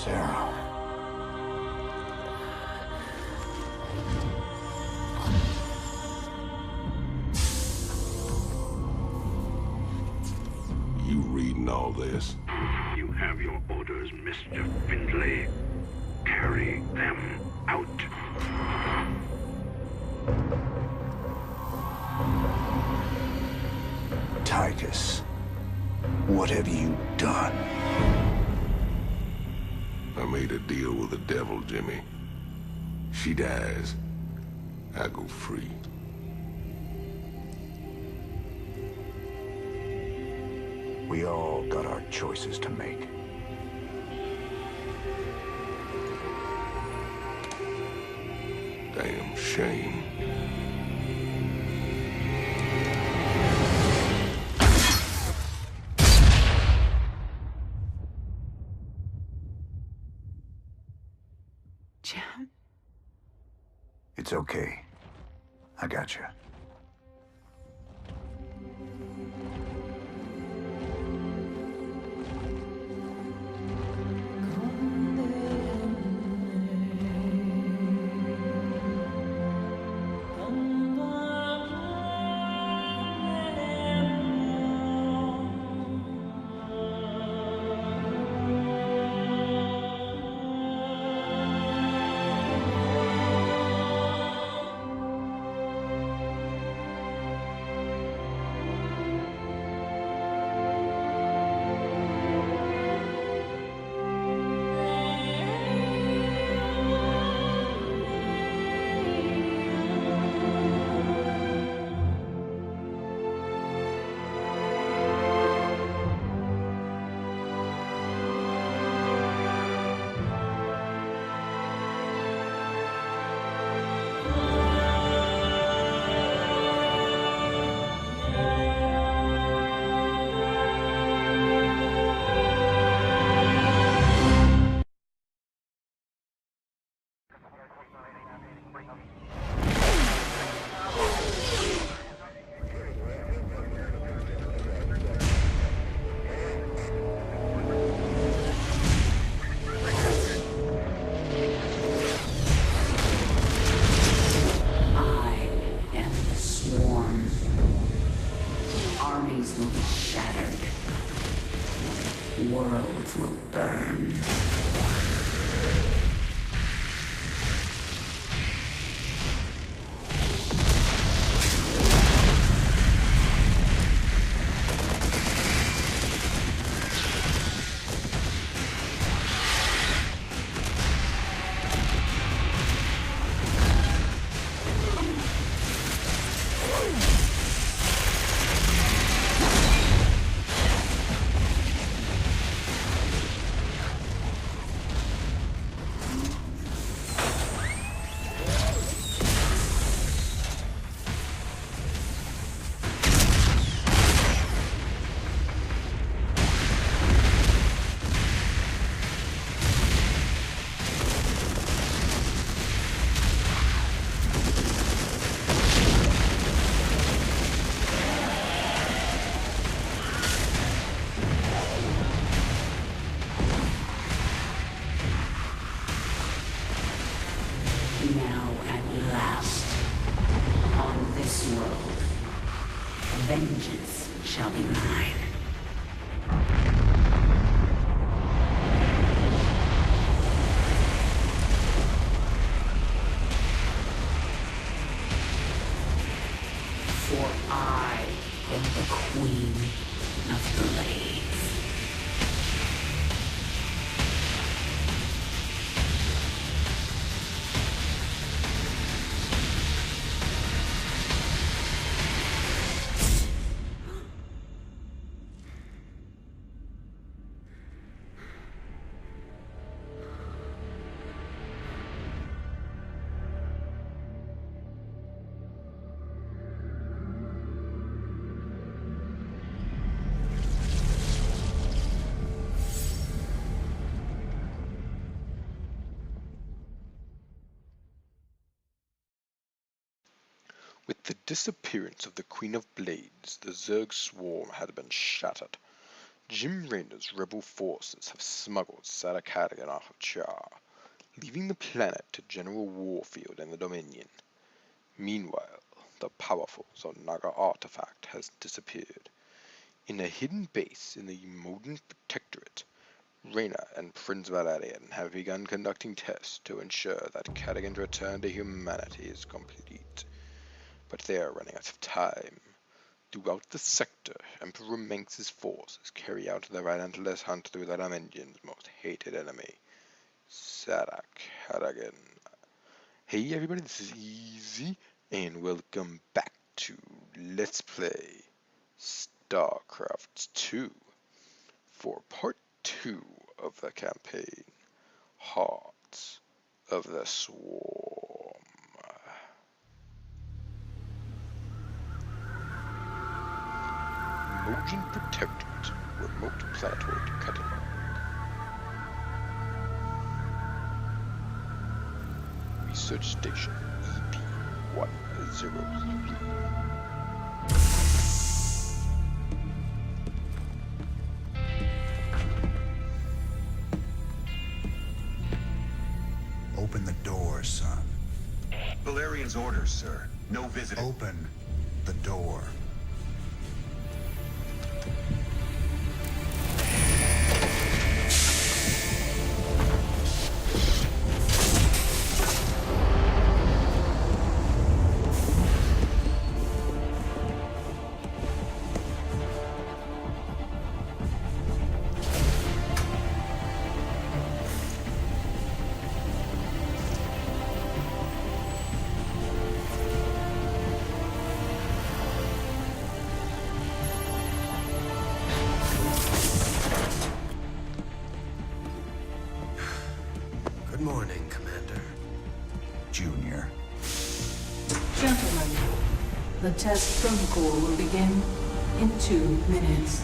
Sarah. You reading all this? You have your orders, Mr. Findlay. Carry them out. Titus, what have you done? I made a deal with the devil, Jimmy. She dies, I go free. We all got our choices to make. Damn shame. Jim? It's okay. I got you. Will be shattered. Worlds will burn. Now at last, on this world, vengeance shall be mine. For I am the Queen of Blades. With the disappearance of the Queen of Blades, the Zerg swarm had been shattered. Jim Raynor's rebel forces have smuggled Sarah Kerrigan out of Char, leaving the planet to General Warfield and the Dominion. Meanwhile, the powerful Zonaga artifact has disappeared. In a hidden base in the Modern Protectorate, Rayna and Prince Valerian have begun conducting tests to ensure that Kerrigan's return to humanity is complete. But they are running out of time. Throughout the sector, Emperor Manx's forces carry out their relentless hunt through the Dimension's most hated enemy, Sarah Kerrigan. Hey everybody, this is Easy, and welcome back to Let's Play Starcraft 2 for part 2 of the campaign, Hearts of the Swarm. Modern Protectorate, Remote Planetoid Catalog. Research Station EP-103. Open the door, son. Valerian's orders, sir. No visiting. Open the door. Good morning, Commander. Junior. Gentlemen, the test protocol will begin in 2 minutes.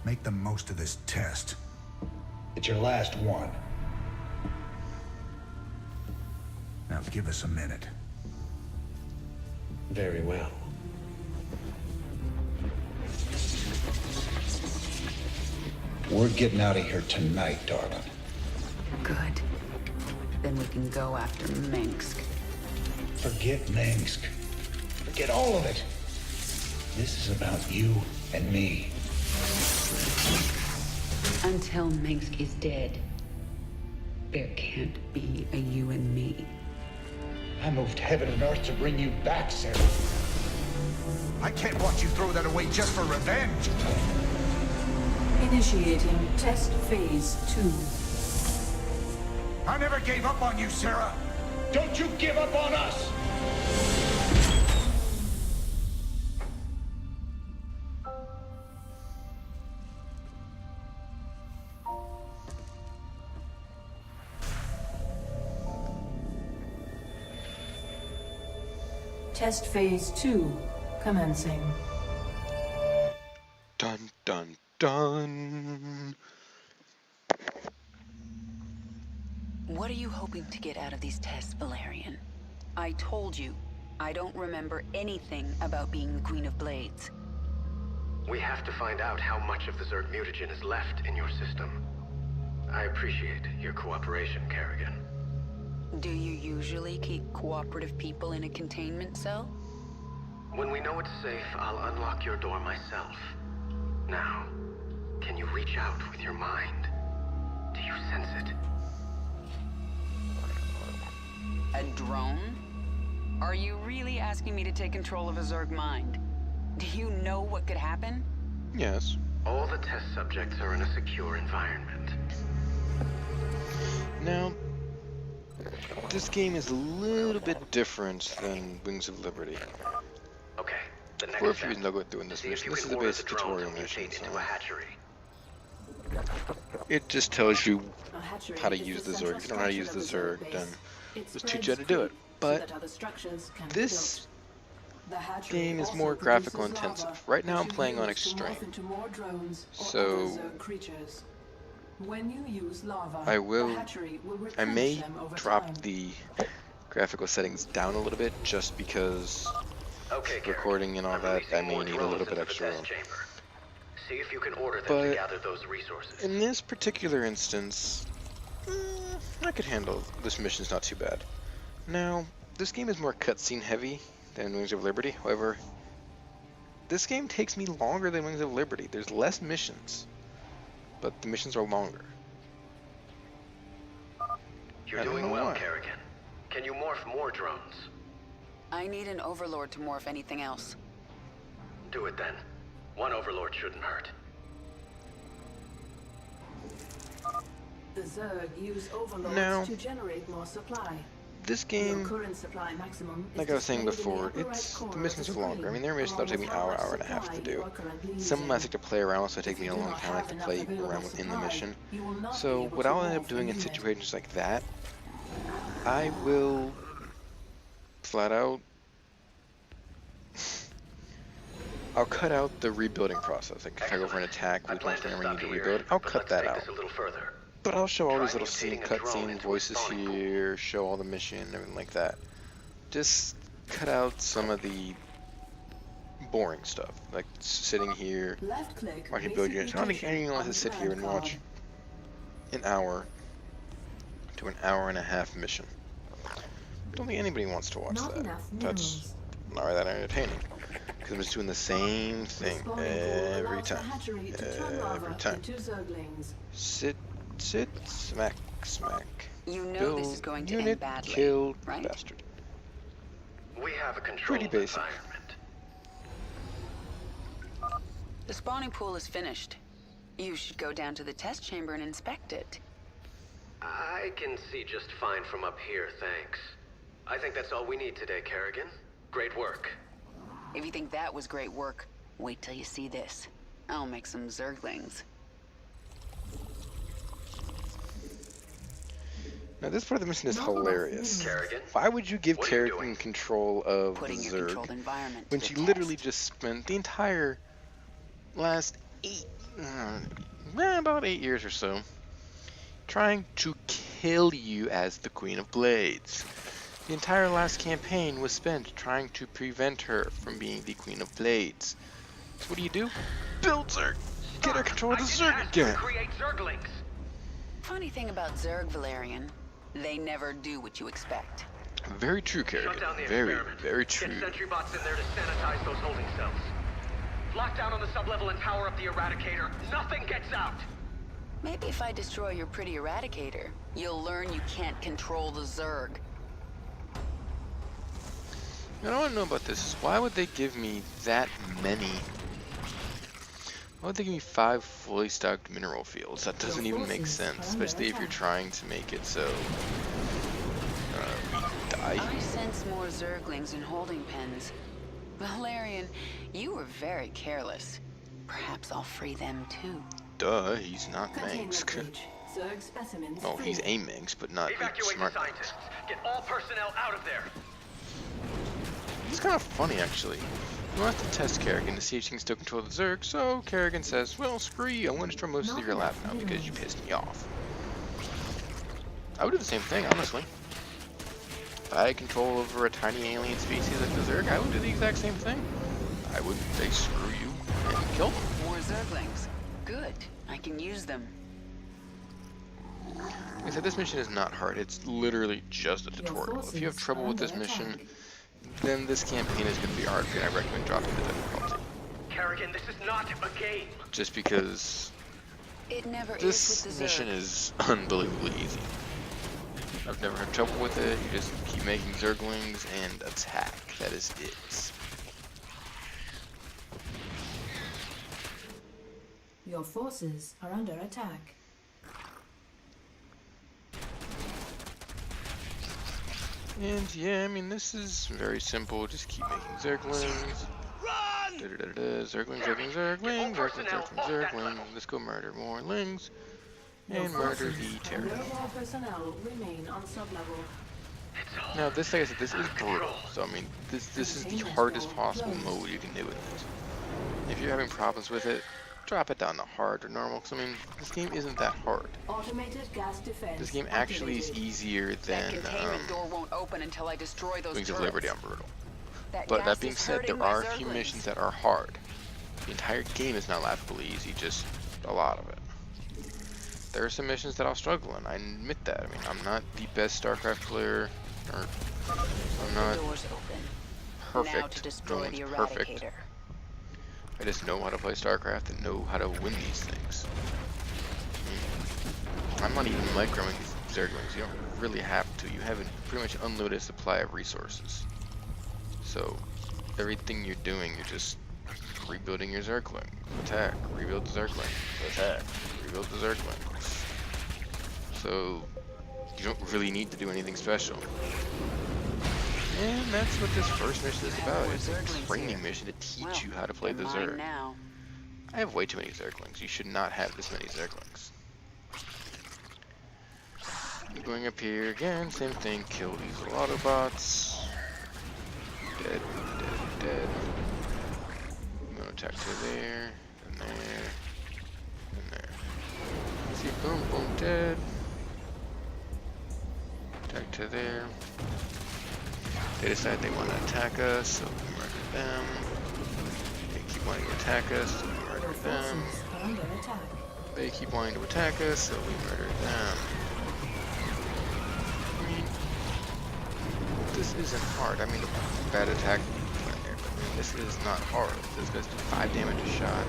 Make the most of this test. It's your last one. Now give us a minute. Very well. We're getting out of here tonight, darling. Good. Then we can go after Minsk. Forget Minsk. Forget all of it. This is about you and me. Until Minsk is dead, there can't be a you and me. I moved heaven and earth to bring you back, Sarah. I can't watch you throw that away just for revenge. Initiating test phase 2. I never gave up on you, Sarah. Don't you give up on us! Test phase 2 commencing. Dun dun dun. What are you hoping to get out of these tests, Valerian? I told you, I don't remember anything about being the Queen of Blades. We have to find out how much of the Zerg mutagen is left in your system. I appreciate your cooperation, Kerrigan. Do you usually keep cooperative people in a containment cell? When we know it's safe, I'll unlock your door myself. Now, can you reach out with your mind? Do you sense it? A drone? Are you really asking me to take control of a Zerg mind? Do you know what could happen? Yes. All the test subjects are in a secure environment. Now, this game is a little bit different than Wings of Liberty. Okay, the next For a few step. reasons I'll go through in this See if mission. you This is can the order basic the drone tutorial to mission, mutate so into a hatchery. it just tells you A hatchery how to is use the central Zerg. If you don't know how to use the structure of Zerg, base. then It just teach spreads you how to do it. heat so But that other structures can be this game is more graphical intensive. Right now I'm playing on extreme. So I may drop the graphical settings down a little bit just because recording and all that, I may need a little bit extra room. See if you can order them But to gather those resources. in this particular instance, I could handle this mission's not too bad. Now, this game is more cutscene heavy than Wings of Liberty. However, this game takes me longer than Wings of Liberty. There's less missions, but the missions are longer. You're doing well, Kerrigan. Can you morph more drones? I need an overlord to morph anything else. Do it then. One overlord shouldn't hurt. The Zerg use overlords Now, to generate more supply. this game, Your current supply maximum is like I was saying displayed in before, the upper the right corner missions of are the longer. I screen, mean, there are missions that'll take me an along hour with and a half to supply you do. are currently Some of them I using. like to play around, so it take If me a you do long not time. I have have to play enough available around within the supply, mission. you will not be So able what to I'll end morph up doing the in unit. situations like that, I will flat out, I'll cut out the rebuilding process. Like if I go for an attack, I we plan don't to remember stop need to here, rebuild, I'll but cut let's that take out. this a little further. But I'll show all Try these little mutating a drone cutscenes, into a voices spawning pool. here, show all the mission, everything like that. Just cut out some of the boring stuff, like sitting here, Left click watching build units. I don't think basic anyone wants to sit here and watch an hour to an hour and a half mission. I don't think anybody wants to watch Not that. enough That's minerals. not that entertaining. Because I'm just doing the same The thing spawning pool every allows the time. hatchery to turn Every lava time. into Zerglings. Sit, smack, smack. You know Build this is going to unit, end badly, kill, right? bastard. We have a controlled Pretty basic. environment. The spawning pool is finished. You should go down to the test chamber and inspect it. I can see just fine from up here, thanks. I think that's all we need today, Kerrigan. Great work. If you think that was great work, wait till you see this. I'll make some Zerglings. Now this part of the mission is hilarious. Kerrigan? Why would you give What are you Kerrigan doing? control of the Putting your controlled Zerg environment to when the she literally test. just spent the entire last about 8 years or so trying to kill you as the Queen of Blades. The entire last campaign was spent trying to prevent her from being the Queen of Blades. So what do? Build Zerg! Get her control of the Zerg again! Create Zerglings. Funny thing about Zerg, Valerian, they never do what you expect. Very true, Shut Kerrigan. down the Very, experiment. very true. Get sentry bots in there to sanitize those holding cells. Lock down on the sublevel and power up the Eradicator. Nothing gets out. Maybe if I destroy your pretty Eradicator, you'll learn you can't control the Zerg. What I want to know about this is why would they give me that many? Why would they give me 5 fully stocked mineral fields? That doesn't even make sense, especially if you're trying to make it so we die. I sense more Zerglings in holding pens. Valerian, you were very careless. Perhaps I'll free them too. Duh, he's not Containment Manx. breach. Zerg specimens Oh, free. he's a Manx, but not a Evacuate smart the Manx. scientists. Get all personnel out of there. It's kind of funny, actually. You want to test Kerrigan to see if she can still control the Zerg, so Kerrigan says, well, screw you, I'm going to destroy most of your lab now because you pissed me off. I would do the same thing, honestly. If I had control over a tiny alien species like the Zerg, I would do the exact same thing. I would say, screw you, and kill them. More Zerglings. Good. I can use them. Like I said, this mission is not hard. It's literally just a tutorial. If you have trouble with this mission, then this campaign is going to be hard for you, and I recommend dropping the difficulty. Kerrigan, this is not a game. Just because It never this is with the mission Zerg. is unbelievably easy. I've never had trouble with it. You just keep making Zerglings and attack. That is it. Your forces are under attack. And yeah, I mean, this is very simple. Just keep making Zerglings. Zergling, Zergling, Zergling, Zergling, Zergling, Zergling. Let's go murder more lings. Your And murder forces the and terror. your personnel remain on sublevel. Now this, like I said, this is brutal. So I mean, this is the hardest possible mode you can do with it. If you're having problems with it, drop it down to hard or normal. Because I mean, this game isn't that hard. Automated gas defense. This game actually is easier than That containment door won't open until I destroy those Wings of turrets. Liberty on brutal. That But gas that being is said, there hurting my are a few Zerglings. missions that are hard. The entire game is not laughably easy, just a lot of it. There are some missions that I'll struggle in, I admit that. I mean, I'm not the best Starcraft player, or I'm not Doors open. Now to perfect, no destroy one's the perfect. Eradicator. I just know how to play Starcraft and know how to win these things. I'm not even microing these Zerglings, you don't really have to. You have a pretty much unlimited supply of resources. So, everything you're doing, you're just rebuilding your Zergling. Attack, rebuild the Zergling. Attack, rebuild the Zerglings. So, you don't really need to do anything special. And that's what this first mission is about. It's a training mission to teach you how to play the Zerg. Now. I have way too many Zerglings. You should not have this many Zerglings. Going up here again, same thing. Kill these Autobots. Dead, dead, dead. I'm gonna attack to there, and there, and there. See, boom, boom, dead. Attack to there. They decide they want to attack us, so we murder them. They keep wanting to attack us, so we murder them. Forces are under attack. They keep wanting to attack us, so we murder them. I mean, this isn't hard. I mean, bad attack plan there, but I mean, this is not hard. This goes to 5 damage a shot.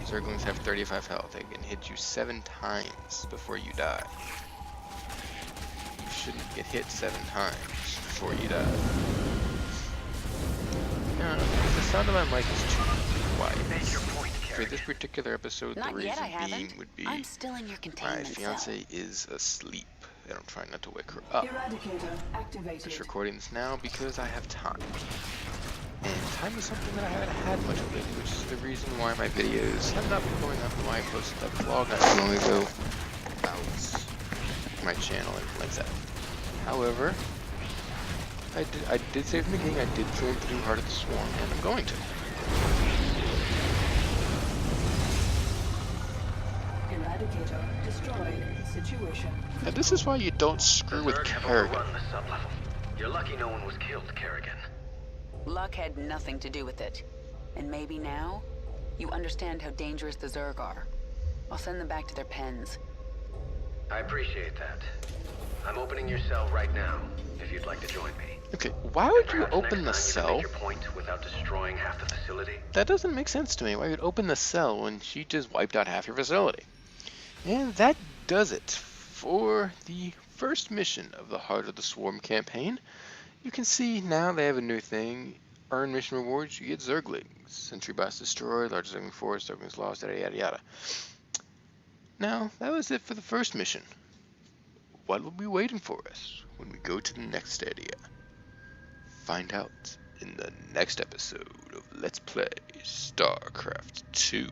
Zerglings have 35 health. They can hit you 7 times before you die. You shouldn't get hit 7 times before you die. Now, the sound of my mic is too quiet. For this particular episode, Not the yet, I reason being haven't. would be I'm still in your my containment cell. fiance is asleep, and I'm trying not to wake her up. Eradicator I'm activated. just recording this now because I have time. And time is something that I haven't had much of lately, which is the reason why my videos have not been going up, and why I posted that vlog not too long ago about my channel and like that. However, I did say from the beginning I did plan to do Heart of the Swarm, and I'm going to. Eradicator destroyed. Situation. And this is why you don't screw with Kerrigan. Run the sublevel. You're lucky no one was killed, Kerrigan. Luck had nothing to do with it. And maybe now, you understand how dangerous the Zerg are. I'll send them back to their pens. I appreciate that. I'm opening your cell right now, if you'd like to join me. Okay, why would you Perhaps open the next time you can cell? make your point without destroying half the facility. That doesn't make sense to me. Why would open the cell when she just wiped out half your facility? And that does it for the first mission of the Heart of the Swarm campaign. You can see now they have a new thing. Earn mission rewards, you get Zerglings. Sentry bots destroyed, large Zergling force, Zerglings lost, yada yada yada. Now, that was it for the first mission. What will be waiting for us when we go to the next area? Find out in the next episode of Let's Play StarCraft 2.